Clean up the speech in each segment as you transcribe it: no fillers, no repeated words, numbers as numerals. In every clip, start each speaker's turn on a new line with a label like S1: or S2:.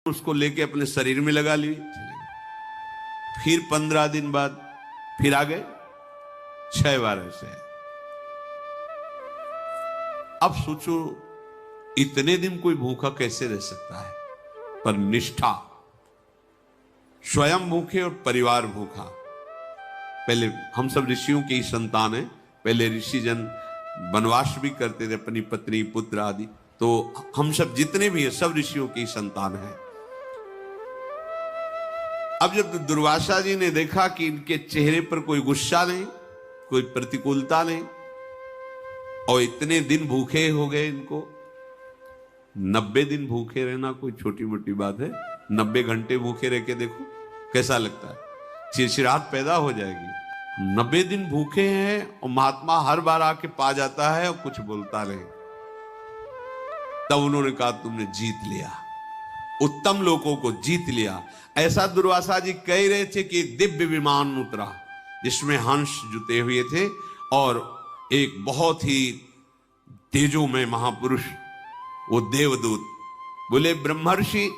S1: उसको लेके अपने शरीर में लगा ली, फिर 15 दिन बाद फिर आ गए 6 बार ऐसे। अब सोचो इतने दिन कोई भूखा कैसे रह सकता है, पर निष्ठा, स्वयं भूखे और परिवार भूखा। पहले हम सब ऋषियों की ही संतान है, पहले ऋषि जन वनवास भी करते थे, अपनी पत्नी पुत्र आदि, तो हम सब जितने भी हैं सब ऋषियों की संतान हैं। अब जब दुर्वासा जी ने देखा कि इनके चेहरे पर कोई गुस्सा नहीं, कोई प्रतिकूलता नहीं, और इतने दिन भूखे हो गए, इनको 90 दिन भूखे रहना कोई छोटी मोटी बात है। 90 घंटे भूखे रह के देखो कैसा लगता है, चिड़चिड़ाहट पैदा हो जाएगी। 90 दिन भूखे हैं और महात्मा हर बार आके पा जाता है और कुछ बोलता नहीं। तब उन्होंने कहा तुमने जीत लिया, उत्तम लोगों को जीत लिया। ऐसा दुर्वासा जी कह रहे थे कि एक दिव्य विमान उतरा जिसमें हंस जुटे हुए थे और एक बहुत ही तेजोमय महापुरुष, वो देवदूत बोले, ब्रह्मर्षि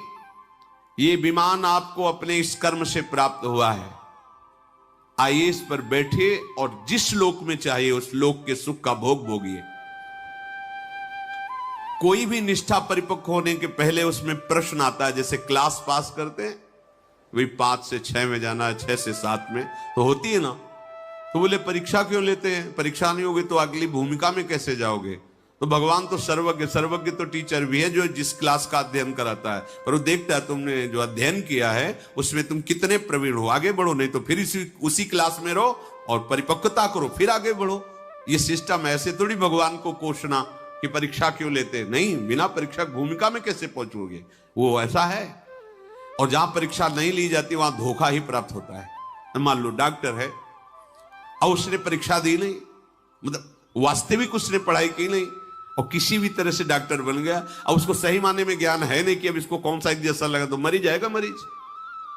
S1: ये विमान आपको अपने इस कर्म से प्राप्त हुआ है, आइए इस पर बैठिए और जिस लोक में चाहिए उस लोक के सुख का भोग भोगिए। कोई भी निष्ठा परिपक्व होने के पहले उसमें प्रश्न आता है, जैसे क्लास पास करते हैं वही 5 से 6 में जाना है, 6 से 7 में तो होती है ना। तो बोले परीक्षा क्यों लेते हैं, परीक्षा नहीं होगी तो अगली भूमिका में कैसे जाओगे। तो भगवान तो सर्वज्ञ, सर्वज्ञ तो टीचर भी है जो जिस क्लास का अध्ययन कराता है, पर वो देखता है तुमने जो अध्ययन किया है उसमें तुम कितने प्रवीण हो, आगे बढ़ो, नहीं तो फिर उसी क्लास में रहो और परिपक्वता करो फिर आगे बढ़ो। ये सिस्टम ऐसे थोड़ी भगवान को कोसना कि परीक्षा क्यों लेते, नहीं, बिना परीक्षा भूमिका में कैसे पहुंचोगे, वो ऐसा है। और जहां परीक्षा नहीं ली जाती वहां धोखा ही प्राप्त होता है। मान लो डॉक्टर है और उसने परीक्षा दी नहीं, मतलब वास्तविक उसने पढ़ाई की नहीं और किसी भी तरह से डॉक्टर बन गया, और उसको सही माने में ज्ञान है नहीं कि अब इसको कौन सा इंजेक्शन लगा तो मरी जाएगा मरीज।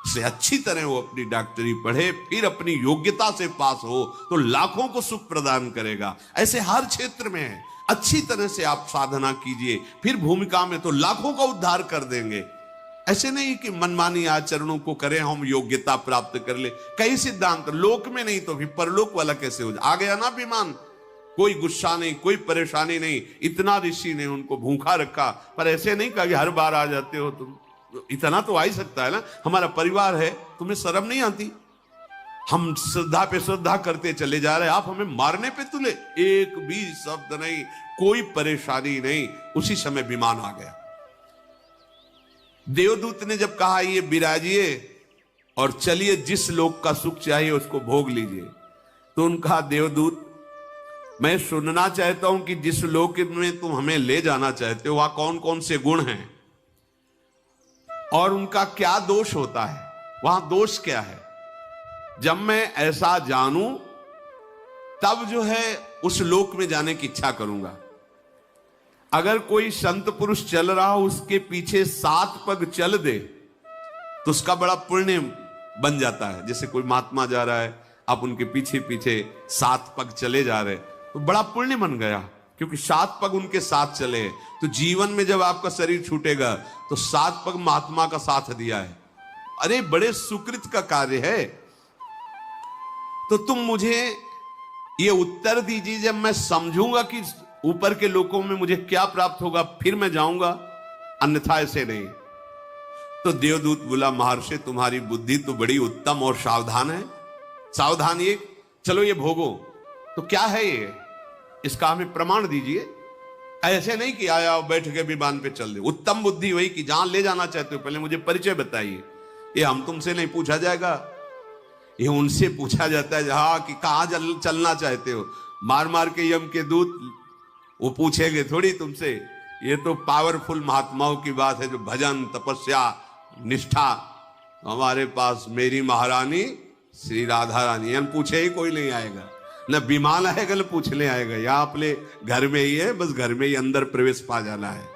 S1: से अच्छी तरह वो अपनी डॉक्टरी पढ़े, फिर अपनी योग्यता से पास हो तो लाखों को सुख प्रदान करेगा। ऐसे हर क्षेत्र में है, अच्छी तरह से आप साधना कीजिए, फिर भूमिका में तो लाखों का उद्धार कर देंगे। ऐसे नहीं कि मनमानी आचरणों को करें हम योग्यता प्राप्त कर ले। कई सिद्धांत लोक में नहीं तो फिर परलोक वाला कैसे हो जाए। आ गया ना विमान, कोई गुस्सा नहीं, कोई परेशानी नहीं। इतना ऋषि ने उनको भूखा रखा, पर ऐसे नहीं कहा कि हर बार आ जाते हो तुम, इतना तो आ ही सकता है ना, हमारा परिवार है, तुम्हें शर्म नहीं आती। हम श्रद्धा पे श्रद्धा करते चले जा रहे, आप हमें मारने पे तुले, एक भी शब्द नहीं, कोई परेशानी नहीं। उसी समय विमान आ गया। देवदूत ने जब कहा ये विराजिए और चलिए जिस लोक का सुख चाहिए उसको भोग लीजिए, तो उनका देवदूत, मैं सुनना चाहता हूं कि जिस लोक में तुम हमें ले जाना चाहते हो वहां कौन कौन से गुण हैं और उनका क्या दोष होता है, वहां दोष क्या है। जब मैं ऐसा जानूं तब जो है उस लोक में जाने की इच्छा करूंगा। अगर कोई संत पुरुष चल रहा हो उसके पीछे 7 पग चल दे तो उसका बड़ा पुण्य बन जाता है। जैसे कोई महात्मा जा रहा है, आप उनके पीछे पीछे 7 पग चले जा रहे तो बड़ा पुण्य बन गया, क्योंकि 7 पग उनके साथ चले। तो जीवन में जब आपका शरीर छूटेगा तो 7 पग महात्मा का साथ दिया है, अरे बड़े सुकृत का कार्य है। तो तुम मुझे ये उत्तर दीजिए, जब मैं समझूंगा कि ऊपर के लोकों में मुझे क्या प्राप्त होगा फिर मैं जाऊंगा, अन्यथा ऐसे नहीं। तो देवदूत बोला, महर्षि तुम्हारी बुद्धि तो बड़ी उत्तम और सावधान है। सावधान ये, चलो ये भोगो। तो क्या है ये, इसका हमें प्रमाण दीजिए। ऐसे नहीं कि आया बैठ के विमान पे चल दे। उत्तम बुद्धि वही कि जहां ले जाना चाहते हो पहले मुझे परिचय बताइए। ये हम तुमसे नहीं पूछा जाएगा, ये उनसे पूछा जाता है जहां कि कहां चलना चाहते हो। मार मार के यम के दूत वो पूछेंगे थोड़ी तुमसे। ये तो पावरफुल महात्माओं की बात है जो भजन तपस्या निष्ठा। हमारे पास मेरी महारानी श्री राधा रानी, हम पूछे ही कोई नहीं आएगा, न विमान आएगा न पूछने आएगा। यहाँ अपने घर में ही है, बस घर में ही अंदर प्रवेश पा जाना है।